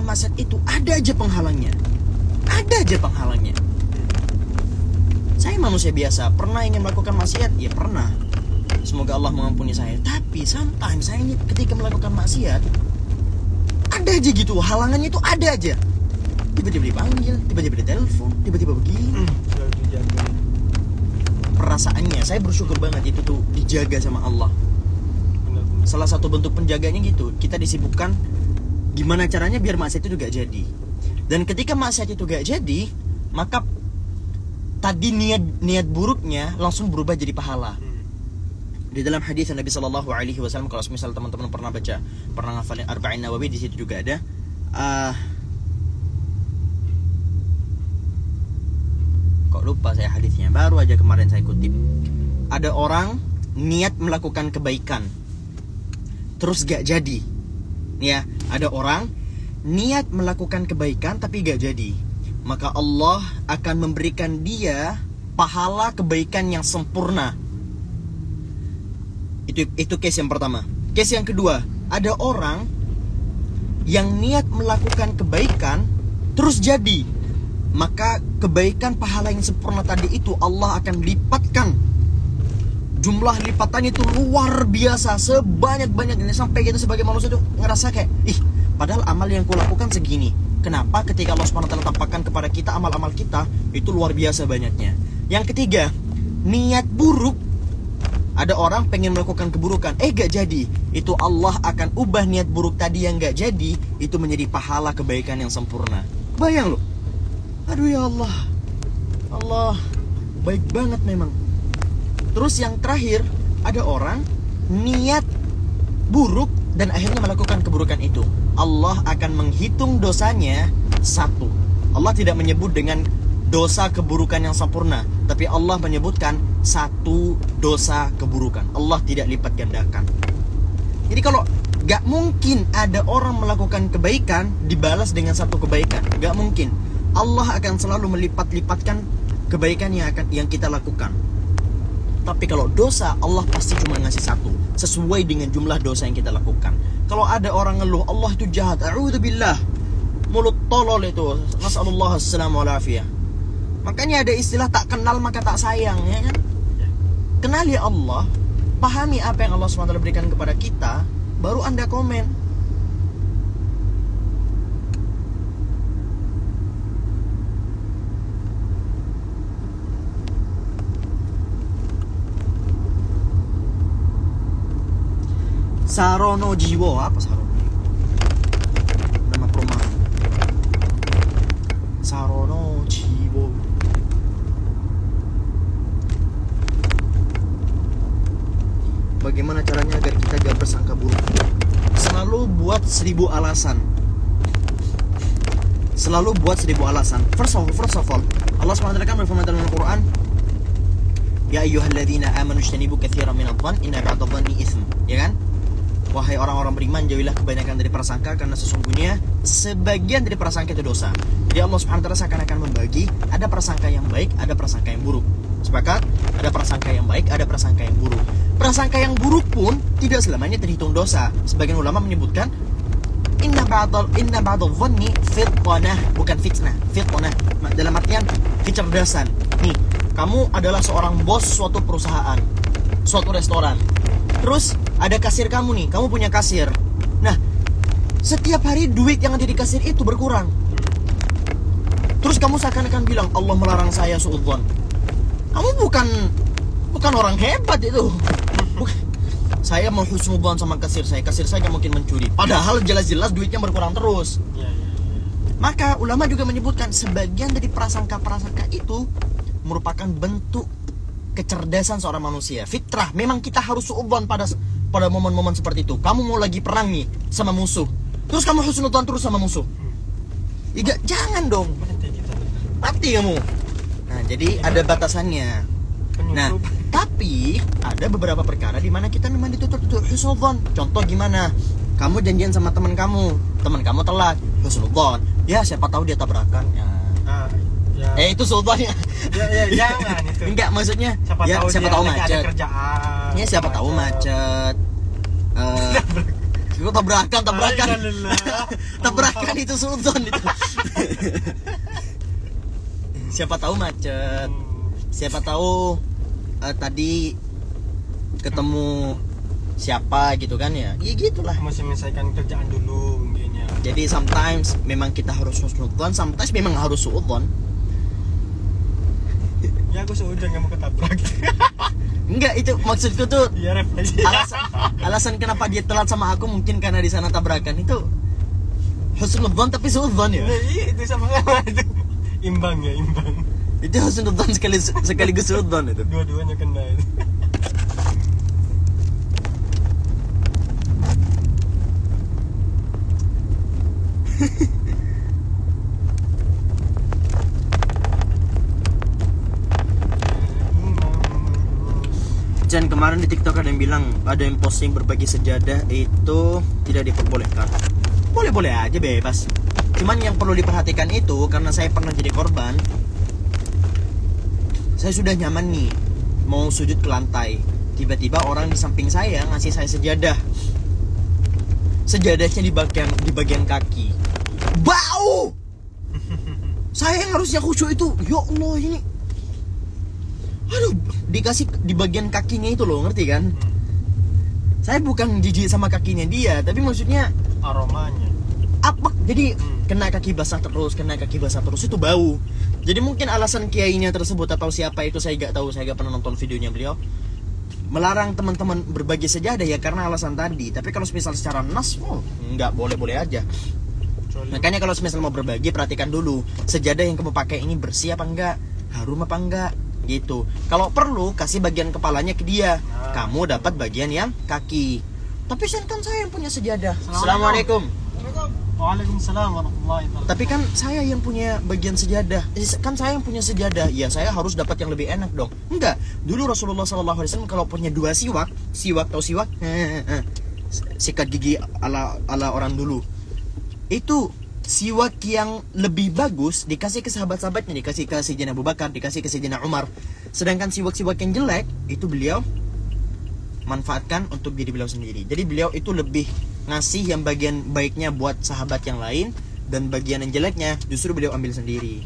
maksiat itu ada aja penghalangnya. Ada aja penghalangnya. Saya manusia biasa, pernah ingin melakukan maksiat? Ya pernah. Semoga Allah mengampuni saya. Tapi sometimes saya ini ketika melakukan maksiat, ada aja gitu, halangannya itu ada aja. Tiba-tiba dipanggil, tiba-tiba ditelepon, tiba-tiba begini. Perasaannya, saya bersyukur banget itu tuh dijaga sama Allah. Salah satu bentuk penjaganya gitu, kita disibukkan gimana caranya biar maksiat itu gak jadi. Dan ketika maksiat itu gak jadi, maka tadi niat buruknya langsung berubah jadi pahala. Di dalam hadis Nabi Shallallahu Alaihi Wasallam, kalau misal teman-teman pernah baca, pernah ngafalin Arba'in Nawawi, di situ juga ada. Kok lupa saya hadisnya? Baru aja kemarin saya kutip. Ada orang niat melakukan kebaikan, terus gak jadi. Ya, ada orang niat melakukan kebaikan tapi gak jadi. Maka Allah akan memberikan dia pahala kebaikan yang sempurna. Itu case yang pertama. Case yang kedua, ada orang yang niat melakukan kebaikan terus jadi. Maka kebaikan pahala yang sempurna tadi itu Allah akan lipatkan. Jumlah lipatannya itu luar biasa, sebanyak-banyaknya, sampai kita sebagai manusia itu ngerasa kayak, ih, padahal amal yang kulakukan segini. Kenapa ketika Allah SWT tampakkan kepada kita amal-amal kita itu luar biasa banyaknya. Yang ketiga, niat buruk. Ada orang pengen melakukan keburukan, gak jadi. Itu Allah akan ubah niat buruk tadi yang gak jadi, itu menjadi pahala kebaikan yang sempurna. Bayang loh. Aduh ya Allah. Allah baik banget memang. Terus yang terakhir, ada orang niat buruk dan akhirnya melakukan keburukan itu. Allah akan menghitung dosanya satu. Allah tidak menyebut dengan dosa keburukan yang sempurna, tapi Allah menyebutkan satu dosa keburukan. Allah tidak lipat gandakan. Jadi kalau gak mungkin ada orang melakukan kebaikan dibalas dengan satu kebaikan, gak mungkin. Allah akan selalu melipat-lipatkan kebaikan yang kita lakukan. Tapi kalau dosa, Allah pasti cuma ngasih satu, sesuai dengan jumlah dosa yang kita lakukan. Kalau ada orang ngeluh Allah itu jahat, a'udzubillah, mulut tolol itu, nasallallahu assalamu alafiyah. Makanya ada istilah tak kenal maka tak sayang, ya kan? Kenali Allah, pahami apa yang Allah SWT berikan kepada kita, baru Anda komen. Sarono Jiwo, apa Sarono? Nama perumahan. Sarono Jiwo. Bagaimana caranya agar kita gak bersangka buruk? Selalu buat 1000 alasan. Selalu buat 1000 alasan. First of all, Allah SWT kan berfirman dalam Al-Quran, Ya ayyuhalladzina amanu ijtanibu katsiran minadh-dhann inna ba'dadh-dhanni itsm. Ya kan? Wahai orang-orang beriman, jauhilah kebanyakan dari prasangka, karena sesungguhnya sebagian dari prasangka itu dosa. Jadi Allah SWT seakan-akan membagi, ada prasangka yang baik, ada prasangka yang buruk. Sepakat? Ada prasangka yang baik, ada prasangka yang buruk. Prasangka yang buruk pun tidak selamanya terhitung dosa. Sebagian ulama menyebutkan inna ba'dadh-dhanni fitnah, bukan fitnah, fitnah. Dalam artian kecerdasan. Nih, kamu adalah seorang bos suatu perusahaan, suatu restoran. Terus ada kasir kamu nih, kamu punya kasir. Nah, setiap hari duit yang ada di kasir itu berkurang. Terus kamu seakan-akan bilang Allah melarang saya suudzon. Kamu bukan orang hebat itu. Saya mau husnudzon sama kasir saya gak mungkin mencuri. Padahal jelas-jelas duitnya berkurang terus. Maka ulama juga menyebutkan sebagian dari prasangka-prasangka itu merupakan bentuk kecerdasan seorang manusia, fitrah. Memang kita harus suudzon pada momen-momen seperti itu. Kamu mau lagi perang nih sama musuh, terus kamu husnudzon terus sama musuh. Jangan dong. Mati kamu. Nah, jadi ada batasannya. Nah, tapi ada beberapa perkara di mana kita memang ditutup husnudzon. Contoh gimana? Kamu janjian sama teman kamu telat, husnudzon. Ya, siapa tahu dia tabrakan. Ya. Itu sultannya. Jangan itu. Enggak, maksudnya siapa tahu macet. Ada kerjaan. Ya, siapa tahu macet. Kok tabrakan. Alhamdulillah. Tabrakan itu suudzon itu. Siapa tahu macet. Siapa tahu tadi ketemu siapa gitu kan ya. Ya gitulah. Masih menyelesaikan kerjaan dulu mungkin ya. Jadi sometimes memang kita harus husnudzon, sometimes memang harus suudzon. Ya aku seujung gak mau ketabrak. Enggak, itu maksudku tuh Iya refleksi. alasan kenapa dia telat sama aku mungkin karena di sana tabrakan itu husnudzon tapi suudzon ya. Nah, iya itu sama-sama itu. Imbang ya, imbang. Itu husnudzon sekaligus suudzon itu. Dua-duanya kena itu. Dan kemarin di TikTok ada yang bilang, ada yang posting berbagi sejadah itu tidak diperbolehkan. Boleh-boleh aja, bebas. Cuman yang perlu diperhatikan itu, karena saya pernah jadi korban, saya sudah nyaman nih mau sujud ke lantai, tiba-tiba orang di samping saya ngasih saya sejadah. Sejadahnya di bagian kaki. Bau! Saya yang harusnya khusyuk itu, ya Allah ini. Aduh, dikasih di bagian kakinya itu loh, ngerti kan? Saya bukan jijik sama kakinya dia, tapi maksudnya Aromanya. apa? Jadi kena kaki basah terus itu bau. Jadi mungkin alasan kiainya tersebut atau siapa itu saya gak tahu, saya gak pernah nonton videonya beliau, melarang teman-teman berbagi sejadah ya karena alasan tadi. Tapi kalau misal secara nas, nggak boleh-boleh aja. Makanya kalau misal mau berbagi, perhatikan dulu sejadah yang kamu pakai ini bersih apa enggak, harum apa enggak gitu. Kalau perlu kasih bagian kepalanya ke dia, kamu dapat bagian yang kaki. Tapi kan saya yang punya sejadah. Assalamualaikum. Waalaikumsalam warahmatullahi wabarakatuh. Tapi kan saya yang punya bagian sejadah. Kan saya yang punya sejadah. Ya saya harus dapat yang lebih enak dong. Enggak. Dulu Rasulullah SAW kalau punya 2 siwak atau siwak, sikat gigi ala orang dulu. Itu siwak yang lebih bagus dikasih ke sahabat-sahabatnya, dikasih ke Sayyidina Abu Bakar, dikasih ke Sayyidina Umar. Sedangkan siwak-siwak yang jelek itu beliau manfaatkan untuk diri beliau sendiri. Jadi beliau itu lebih ngasih yang bagian baiknya buat sahabat yang lain, dan bagian yang jeleknya justru beliau ambil sendiri.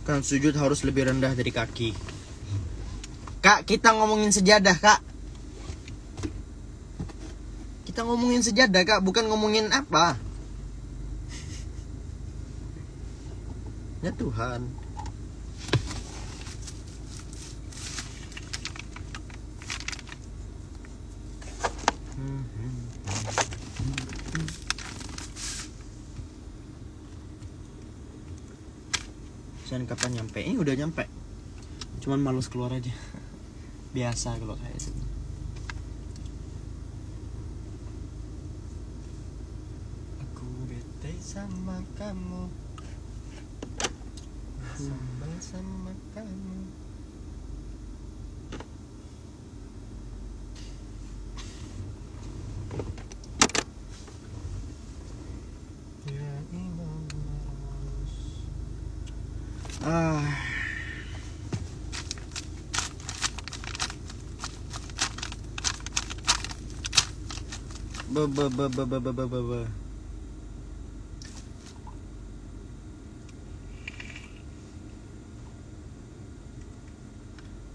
Kan sujud harus lebih rendah dari kaki. Kak, kita ngomongin sejadah, Kak. Kita ngomongin sejadah, Kak, bukan ngomongin apa. Ya Tuhan. Dan kapan nyampe? Ini udah nyampe. Cuman males keluar aja. Biasa kalau saya sih. Aku bete sama kamu. Sambal sama kamu. Ya Imam.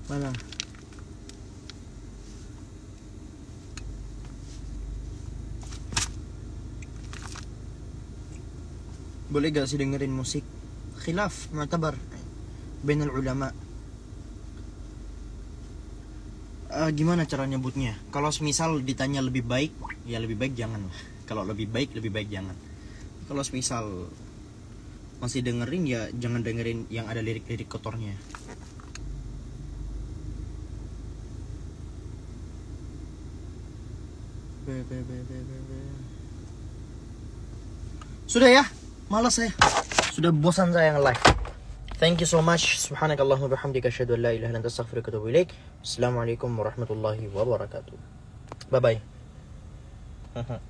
Mana? Boleh gak sih dengerin musik? Khilaf, mu'tabar bainal ulama. Gimana cara nyebutnya? Kalau semisal ditanya lebih baik, ya lebih baik jangan lah. Kalau lebih baik jangan. Kalau semisal masih dengerin, ya jangan dengerin yang ada lirik-lirik kotornya. Sudah ya, malas saya. Sudah bosan saya nge-live. Thank you so much. Subhanakallahumma bihamdika asyhadu an la ilaha illa anta astaghfiruka wa atubu ilaik. Assalamualaikum warahmatullahi wabarakatuh. Bye bye.